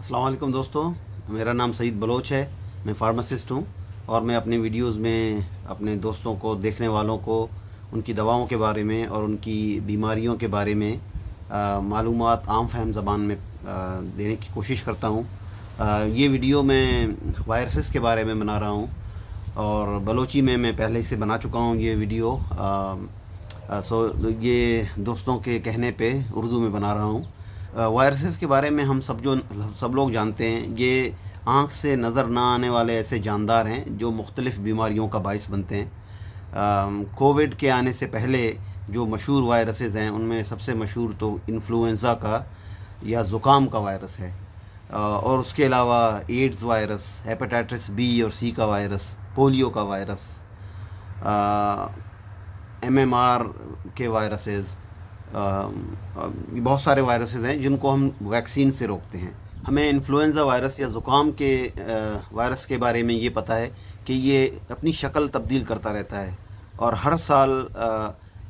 अस्सलाम वालेकुम दोस्तों, मेरा नाम सईद बलोच है। मैं फार्मासिस्ट हूँ और मैं अपने वीडियोस में अपने दोस्तों को, देखने वालों को, उनकी दवाओं के बारे में और उनकी बीमारियों के बारे में मालूमात आम फहम ज़बान में देने की कोशिश करता हूँ। ये वीडियो मैं वायरसेस के बारे में बना रहा हूँ और बलोची में मैं पहले से बना चुका हूँ ये वीडियो। ये दोस्तों के कहने पे उर्दू में बना रहा हूँ। वायरसेस के बारे में हम सब लोग जानते हैं। ये आँख से नज़र ना आने वाले ऐसे जानदार हैं जो मुख्तलिफ़ बीमारियों का बाइस बनते हैं। कोविड के आने से पहले जो मशहूर वायरसेस हैं उनमें सबसे मशहूर तो इन्फ्लुएंज़ा का या ज़ुकाम का वायरस है, और उसके अलावा एड्स वायरस, हेपेटाइटिस बी और सी का वायरस, पोलियो का वायरस, MMR के वायरसेस, बहुत सारे वायरसेस हैं जिनको हम वैक्सीन से रोकते हैं। हमें इन्फ्लुएंज़ा वायरस या ज़ुकाम के वायरस के बारे में ये पता है कि ये अपनी शक्ल तब्दील करता रहता है और हर साल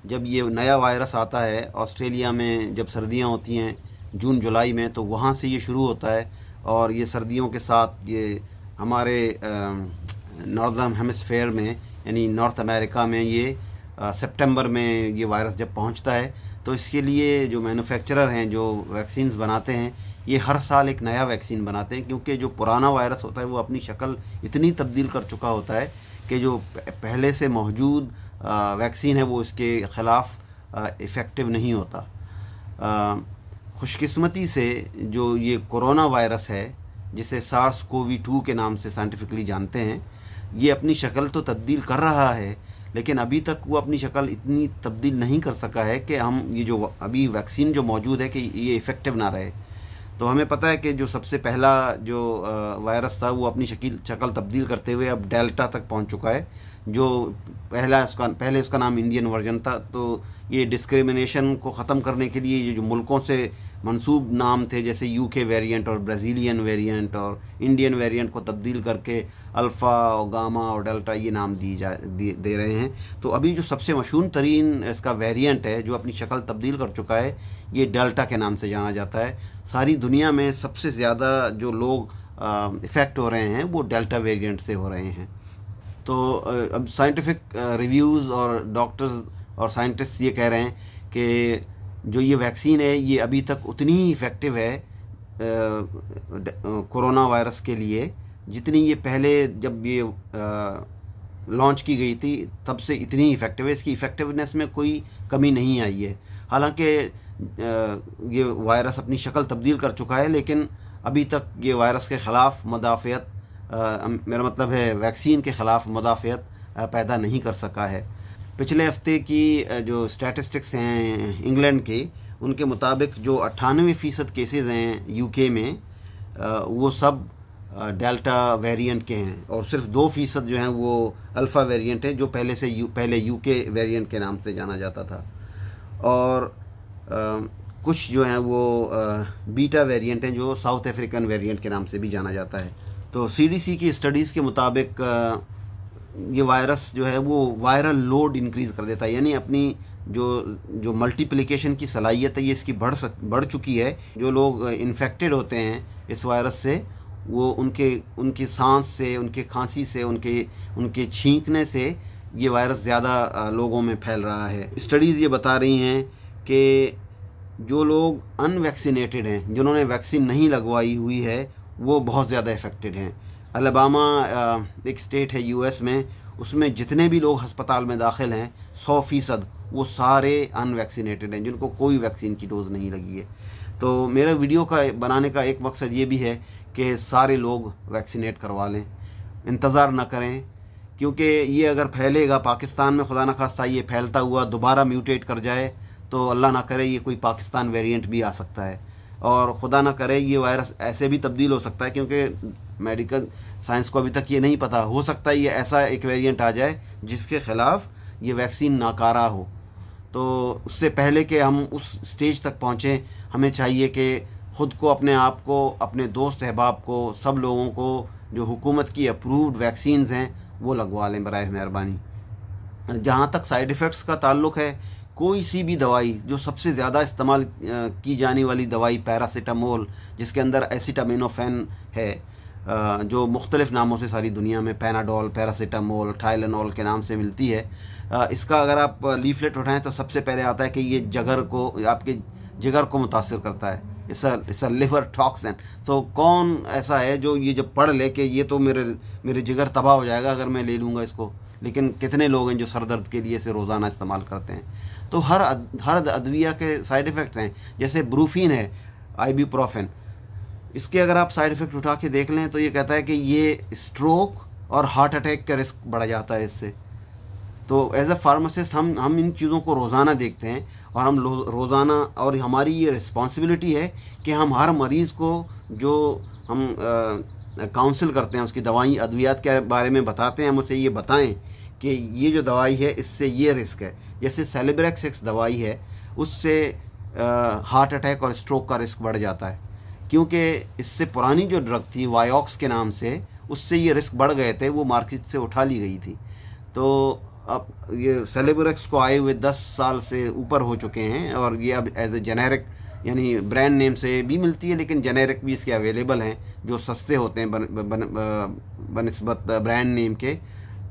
जब ये नया वायरस आता है, ऑस्ट्रेलिया में जब सर्दियां होती हैं जून जुलाई में, तो वहाँ से ये शुरू होता है और ये सर्दियों के साथ ये हमारे नॉर्दर्न हेमिस्फेयर में यानी नॉर्थ अमेरिका में ये सितंबर में ये वायरस जब पहुंचता है, तो इसके लिए जो मैन्युफैक्चरर हैं, जो वैक्सीन्स बनाते हैं, ये हर साल एक नया वैक्सीन बनाते हैं, क्योंकि जो पुराना वायरस होता है वो अपनी शक्ल इतनी तब्दील कर चुका होता है कि जो पहले से मौजूद वैक्सीन है वो इसके ख़िलाफ़ इफ़ेक्टिव नहीं होता। खुशकिस्मती से जो ये कोरोना वायरस है, जिसे SARS-CoV-2 के नाम से साइंटिफिकली जानते हैं, ये अपनी शक्ल तो तब्दील कर रहा है, लेकिन अभी तक वो अपनी शक्ल इतनी तब्दील नहीं कर सका है कि हम ये जो अभी वैक्सीन जो मौजूद है कि ये इफ़ेक्टिव ना रहे। तो हमें पता है कि जो सबसे पहला जो वायरस था वो अपनी शक्ल तब्दील करते हुए अब डेल्टा तक पहुंच चुका है। जो पहले उसका नाम इंडियन वर्जन था। तो ये डिस्क्रिमिनेशन को ख़त्म करने के लिए ये जो मुल्कों से मंसूब नाम थे, जैसे UK वेरिएंट और ब्राज़ीलियन वेरिएंट और इंडियन वेरिएंट, को तब्दील करके अल्फ़ा और गामा और डेल्टा ये नाम दे रहे हैं। तो अभी जो सबसे मशहूर तरीन इसका वेरिएंट है जो अपनी शक्ल तब्दील कर चुका है, ये डेल्टा के नाम से जाना जाता है। सारी दुनिया में सबसे ज़्यादा जो लोग इफ़ेक्ट हो रहे हैं वो डेल्टा वेरिएंट से हो रहे हैं। तो अब साइंटिफिक रिव्यूज़ और डॉक्टर्स और साइंटिस्ट ये कह रहे हैं कि जो ये वैक्सीन है ये अभी तक उतनी ही इफ़ेक्टिव है कोरोना वायरस के लिए जितनी ये पहले जब ये लॉन्च की गई थी तब से इतनी इफ़ेक्टिव है। इसकी इफ़ेक्टिवनेस में कोई कमी नहीं आई है। हालांकि ये वायरस अपनी शक्ल तब्दील कर चुका है, लेकिन अभी तक ये वायरस के ख़िलाफ़ मुदाफ़ियत, मेरा मतलब है वैक्सीन के ख़िलाफ़ मुदाफ़ियत पैदा नहीं कर सका है। पिछले हफ्ते की जो स्टैटिस्टिक्स हैं इंग्लैंड के, उनके मुताबिक जो 98% केसेस हैं UK में, वो सब डेल्टा वेरिएंट के हैं और सिर्फ 2% जो हैं वो अल्फ़ा वेरिएंट है, जो पहले UK वेरिएंट के नाम से जाना जाता था। और कुछ जो हैं वो बीटा वेरिएंट हैं जो साउथ अफ्रीकन वेरिएंट के नाम से भी जाना जाता है। तो CDC की स्टडीज़ के मुताबिक ये वायरस जो है वो वायरल लोड इंक्रीज़ कर देता है, यानी अपनी जो मल्टीप्लिकेशन की सलाहियत है ये इसकी बढ़ चुकी है। जो लोग इन्फेक्टेड होते हैं इस वायरस से, वो उनकी सांस से, उनके खांसी से, उनके छींकने से ये वायरस ज़्यादा लोगों में फैल रहा है। स्टडीज़ ये बता रही हैं कि जो लोग अनवैक्सीनेटेड हैं, जिन्होंने वैक्सीन नहीं लगवाई हुई है, वो बहुत ज़्यादा इफ़ेक्टेड हैं। अलबामा एक स्टेट है US में, उसमें जितने भी लोग हस्पताल में दाखिल हैं 100% वो सारे अनवैक्सीनेटेड हैं, जिनको कोई वैक्सीन की डोज़ नहीं लगी है। तो मेरा वीडियो का बनाने का एक मकसद ये भी है कि सारे लोग वैक्सीनेट करवा लें, इंतज़ार ना करें, क्योंकि ये अगर फैलेगा पाकिस्तान में, खुदा न खास्ता ये फैलता हुआ दोबारा म्यूटेट कर जाए तो अल्लाह ना करे ये कोई पाकिस्तान वेरिएंट भी आ सकता है। और ख़ुदा ना करे ये वायरस ऐसे भी तब्दील हो सकता है, क्योंकि मेडिकल साइंस को अभी तक ये नहीं पता, हो सकता है ये ऐसा एक वेरिएंट आ जाए जिसके ख़िलाफ़ ये वैक्सीन नाकारा हो। तो उससे पहले कि हम उस स्टेज तक पहुँचें, हमें चाहिए कि ख़ुद को, अपने आप को, अपने दोस्त अहबाब को, सब लोगों को जो हुकूमत की अप्रूव्ड वैक्सीन्स हैं वो लगवा लें बराए मेहरबानी। जहाँ तक साइड इफ़ेक्ट्स का ताल्लुक़ है कोई सी भी दवाई, जो सबसे ज़्यादा इस्तेमाल की जाने वाली दवाई पैरासीटामोल, जिसके अंदर एसिटामिनोफेन है, जो मुख्तलिफ़ नामों से सारी दुनिया में पैनाडोल, पैरासीटामोल, टाइलेनॉल के नाम से मिलती है, इसका अगर आप लीफलेट उठाएं तो सबसे पहले आता है कि ये आपके जिगर को मुतासिर करता है। It's a liver toxin. तो कौन ऐसा है जो ये जब पढ़ ले कि ये तो मेरे जिगर तबाह हो जाएगा अगर मैं ले लूँगा इसको, लेकिन कितने लोग हैं जो सर दर्द के लिए इसे रोज़ाना इस्तेमाल करते हैं। तो हर अदविया के साइड इफ़ेक्ट्स हैं। जैसे ब्रूफीन है, आइबुप्रोफेन, इसके अगर आप साइड इफ़ेक्ट उठा के देख लें तो ये कहता है कि ये स्ट्रोक और हार्ट अटैक का रिस्क बढ़ जाता है इससे। तो एज अ फार्मासिस्ट हम इन चीज़ों को रोज़ाना देखते हैं, और हम रोज़ाना, और हमारी ये रिस्पॉन्सिबिलिटी है कि हम हर मरीज़ को जो हम काउंसिल करते हैं, उसकी दवाई अद्वियात के बारे में बताते हैं, हम उसे ये बताएं कि ये जो दवाई है इससे ये रिस्क है। जैसे सेलिब्रेक्स एक दवाई है, उससे हार्ट अटैक और स्ट्रोक का रिस्क बढ़ जाता है, क्योंकि इससे पुरानी जो ड्रग थी वायोक्स के नाम से, उससे ये रिस्क बढ़ गए थे, वो मार्केट से उठा ली गई थी। तो अब ये सेलिब्रेक्स को आए हुए 10 साल से ऊपर हो चुके हैं, और ये अब एज ए जेनेरिक, यानी ब्रांड नेम से भी मिलती है, लेकिन जेनेरिक भी इसके अवेलेबल हैं जो सस्ते होते हैं बनिस्बत ब्रांड नेम के।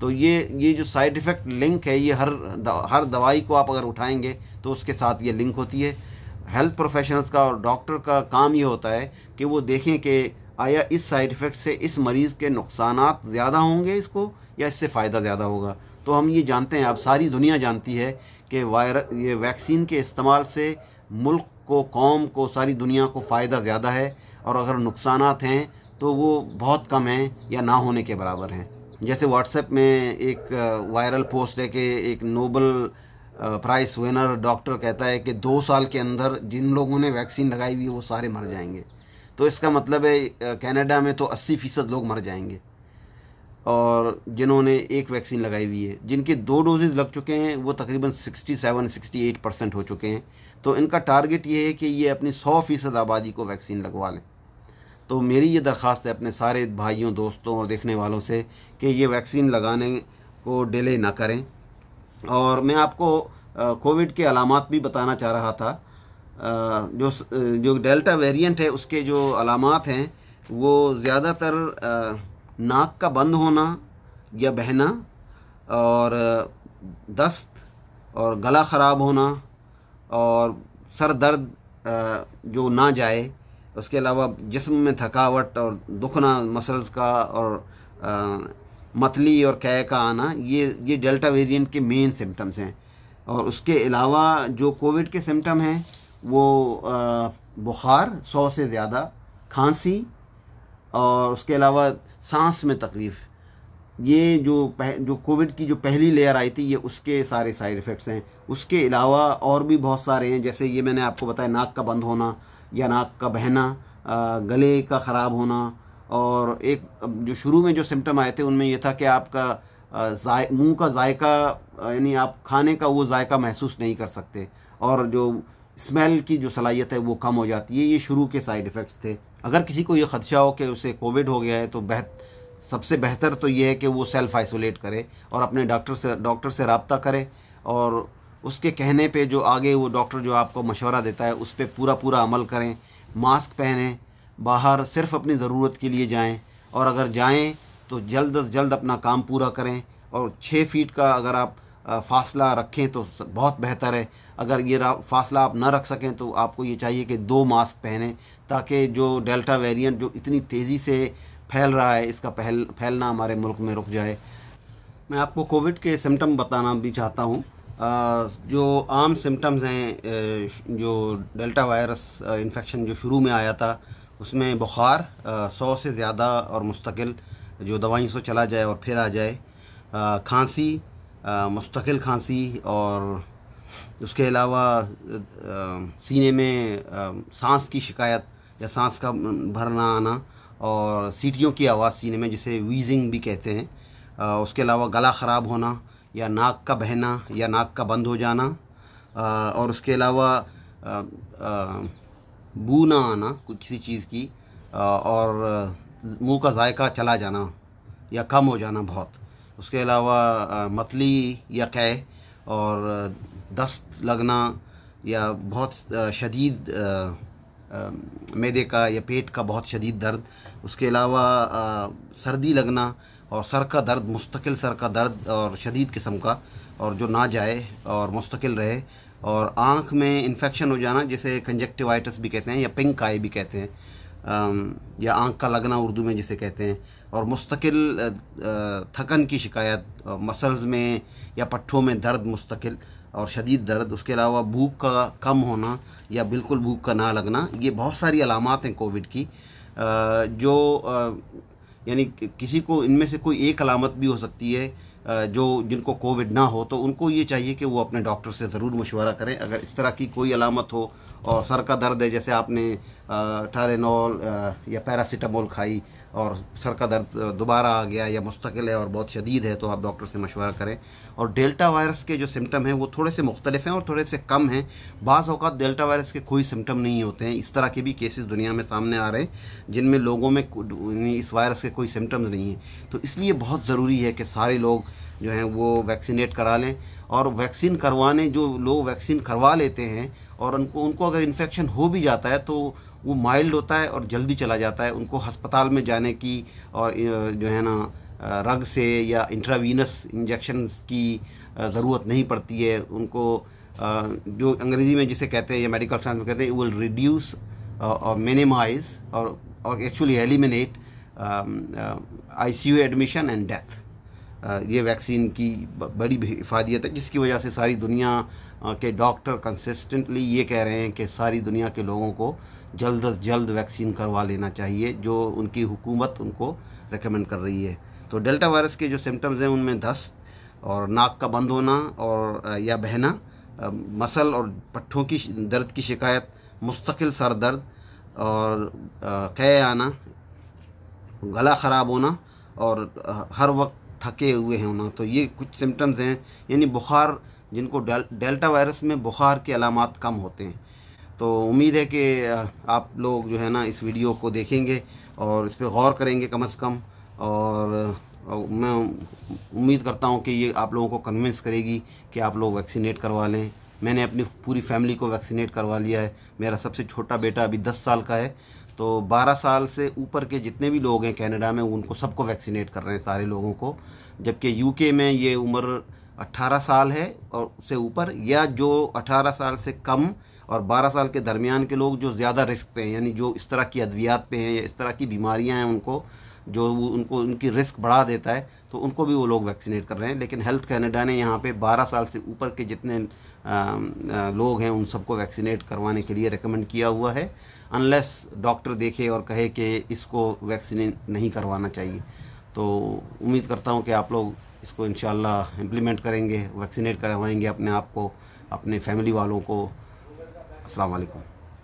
तो ये जो साइड इफ़ेक्ट लिंक है, ये हर दवाई को आप अगर उठाएंगे तो उसके साथ ये लिंक होती है। हेल्थ प्रोफेशनल्स का और डॉक्टर का काम ये होता है कि वो देखें कि आया इस साइड इफ़ेक्ट से इस मरीज़ के नुकसानात ज़्यादा होंगे इसको, या इससे फ़ायदा ज़्यादा होगा। तो हम ये जानते हैं, अब सारी दुनिया जानती है कि ये वैक्सीन के इस्तेमाल से मुल्क को, कौम को, सारी दुनिया को फ़ायदा ज़्यादा है, और अगर नुकसानात हैं तो वो बहुत कम हैं या ना होने के बराबर हैं। जैसे व्हाट्सएप में एक वायरल पोस्ट है कि एक नोबल प्राइज़ विनर डॉक्टर कहता है कि 2 साल के अंदर जिन लोगों ने वैक्सीन लगाई हुई है वो सारे मर जाएंगे। तो इसका मतलब है कनाडा में तो 80% लोग मर जाएंगे, और जिन्होंने एक वैक्सीन लगाई हुई है, जिनके 2 डोजेज़ लग चुके हैं वो तकरीबन 67-68% हो चुके हैं। तो इनका टारगेट ये है कि ये अपनी 100% आबादी को वैक्सीन लगवा लें। तो मेरी ये दरख्वास्त है अपने सारे भाइयों, दोस्तों और देखने वालों से कि ये वैक्सीन लगाने को डिले ना करें। और मैं आपको कोविड के अलामात भी बताना चाह रहा था। जो डेल्टा वेरिएंट है उसके जो अलामात हैं वो ज़्यादातर नाक का बंद होना या बहना, और दस्त और गला ख़राब होना, और सर दर्द जो ना जाए, उसके अलावा जिस्म में थकावट और दुखना मसल्स का, और मतली और कै का आना, ये डेल्टा वेरिएंट के मेन सिम्टम्स हैं। और उसके अलावा जो कोविड के सिम्टम हैं वो बुखार 100 से ज़्यादा, खांसी, और उसके अलावा सांस में तकलीफ़। ये जो कोविड की जो पहली लेयर आई थी, ये उसके सारे साइड इफ़ेक्ट्स हैं। उसके अलावा और भी बहुत सारे हैं, जैसे ये मैंने आपको बताया, नाक का बंद होना या नाक का बहना, गले का ख़राब होना, और एक जो शुरू में जो सिम्टम आए थे उनमें ये था कि आपका मुंह का जायका, यानी आप खाने का वो जायका महसूस नहीं कर सकते, और जो स्मेल की जो सलाहियत है वो कम हो जाती है। ये शुरू के साइड इफ़ेक्ट्स थे। अगर किसी को ये ख़दशा हो कि उसे कोविड हो गया है तो सबसे बेहतर तो ये है कि वो सेल्फ़ आइसोलेट करे और अपने डॉक्टर से रब्ता करे, और उसके कहने पे जो आगे वो डॉक्टर जो आपको मशवरा देता है उस पर पूरा अमल करें। मास्क पहनें, बाहर सिर्फ़ अपनी ज़रूरत के लिए जाएं, और अगर जाएं तो जल्द अज जल्द अपना काम पूरा करें, और 6 फीट का अगर आप फ़ासला रखें तो बहुत बेहतर है। अगर ये फ़ासला आप ना रख सकें तो आपको ये चाहिए कि 2 मास्क पहनें, ताकि जो डेल्टा वेरिएंट जो इतनी तेज़ी से फैल रहा है, इसका फैलना हमारे मुल्क में रुक जाए। मैं आपको कोविड के सिम्टम बताना भी चाहता हूँ। जो आम सिम्टम्स हैं, जो डेल्टा वायरस इन्फेक्शन जो शुरू में आया था उसमें बुखार 100 से ज़्यादा और मुस्तकिल, जो दवाइयों से चला जाए और फिर आ जाए, खांसी, मुस्तकिल खांसी, और उसके अलावा सीने में सांस की शिकायत या सांस का भरना आना, और सीटियों की आवाज़ सीने में, जिसे वीजिंग भी कहते हैं। उसके अलावा गला ख़राब होना या नाक का बहना या नाक का बंद हो जाना, और उसके अलावा बू ना आना किसी चीज़ की, और मुंह का जायका चला जाना या कम हो जाना बहुत। उसके अलावा मतली या कै, और दस्त लगना या बहुत शदीद मैदे का या पेट का बहुत शदीद दर्द, उसके अलावा सर्दी लगना और सर का दर्द, मुस्तकिल सर का दर्द और शदीद किस्म का, और जो ना जाए और मुस्तकिल रहे, और आँख में इन्फेक्शन हो जाना जिसे कंजक्टिवाइटिस भी कहते हैं या पिंक आई भी कहते हैं, या आँख का लगना उर्दू में जिसे कहते हैं, और मुस्तकिल थकन की शिकायत, मसल्स में या पट्ठों में दर्द मुस्तकिल और शदीद दर्द, उसके अलावा भूख का कम होना या बिल्कुल भूख का ना लगना। ये बहुत सारी अलामात हैं कोविड की, जो यानी किसी को इनमें से कोई एक अलामत भी हो सकती है। जो जिनको कोविड ना हो तो उनको ये चाहिए कि वो अपने डॉक्टर से ज़रूर मशवरा करें। अगर इस तरह की कोई अलामत हो और सर का दर्द है, जैसे आपने टायलेनॉल या पैरासीटामोल खाई और सर का दर्द दोबारा आ गया या मुस्तकिल है और बहुत शदीद है, तो आप डॉक्टर से मशवरा करें। और डेल्टा वायरस के जो सिम्टम हैं वो थोड़े से मुख्तलिफ हैं और थोड़े से कम हैं। बाज़ औक़ात डेल्टा वायरस के कोई सिम्टम नहीं होते हैं। इस तरह के भी केसेस दुनिया में सामने आ रहे हैं जिनमें लोगों में इस वायरस के कोई सिम्टम्स नहीं हैं। तो इसलिए बहुत ज़रूरी है कि सारे लोग जो हैं वो वैक्सीनेट करा लें। और वैक्सीन करवाने, जो लोग वैक्सीन करवा लेते हैं और उनको अगर इन्फेक्शन हो भी जाता है तो वो माइल्ड होता है और जल्दी चला जाता है। उनको अस्पताल में जाने की और जो है ना रग से या इंट्रावीनस इंजेक्शन्स की ज़रूरत नहीं पड़ती है। उनको जो अंग्रेज़ी में जिसे कहते हैं या मेडिकल साइंस में कहते हैं, विल रिड्यूस और मिनिमाइज और actually eliminate ICU admission and death. ये वैक्सीन की बड़ी इफ़ादियत है, जिसकी वजह से सारी दुनिया के डॉक्टर कंसिस्टेंटली ये कह रहे हैं कि सारी दुनिया के लोगों को जल्द अज जल्द वैक्सीन करवा लेना चाहिए, जो उनकी हुकूमत उनको रेकमेंड कर रही है। तो डेल्टा वायरस के जो सिम्टम्स हैं उनमें दस्त और नाक का बंद होना और या बहना, मसल और पट्ठों की दर्द की शिकायत, मुस्तकिल सर दर्द और क़े आना, गला ख़राब होना और हर वक्त थके हुए होना। तो ये कुछ सिम्टम्स हैं, यानी बुखार, जिनको डेल्टा वायरस में बुखार के अलामात कम होते हैं। तो उम्मीद है कि आप लोग जो है ना इस वीडियो को देखेंगे और इस पर गौर करेंगे कम से कम, और मैं उम्मीद करता हूँ कि ये आप लोगों को कन्विंस करेगी कि आप लोग वैक्सीनेट करवा लें। मैंने अपनी पूरी फैमिली को वैक्सीनेट करवा लिया है। मेरा सबसे छोटा बेटा अभी 10 साल का है, तो 12 साल से ऊपर के जितने भी लोग हैं कनाडा में उनको सबको वैक्सीनेट कर रहे हैं, सारे लोगों को। जबकि यूके में ये उम्र 18 साल है और उससे ऊपर, या जो 18 साल से कम और 12 साल के दरमियान के लोग जो ज़्यादा रिस्क पे हैं, यानी जो इस तरह की अद्वियात पे हैं या इस तरह की बीमारियां हैं उनको, जो उनको उनकी रिस्क बढ़ा देता है, तो उनको भी वो लोग वैक्सीनेट कर रहे हैं। लेकिन हेल्थ कनाडा ने यहाँ पे 12 साल से ऊपर के जितने लोग हैं उन सबको वैक्सीनेट करवाने के लिए रेकमेंड किया हुआ है, अनलेस डॉक्टर देखे और कहे कि इसको वैक्सीनेट नहीं करवाना चाहिए। तो उम्मीद करता हूँ कि आप लोग इसको इंशाल्लाह इम्प्लीमेंट करेंगे, वैक्सीनेट करवाएंगे अपने आप को, अपने फैमिली वालों को। अस्सलाम वालेकुम।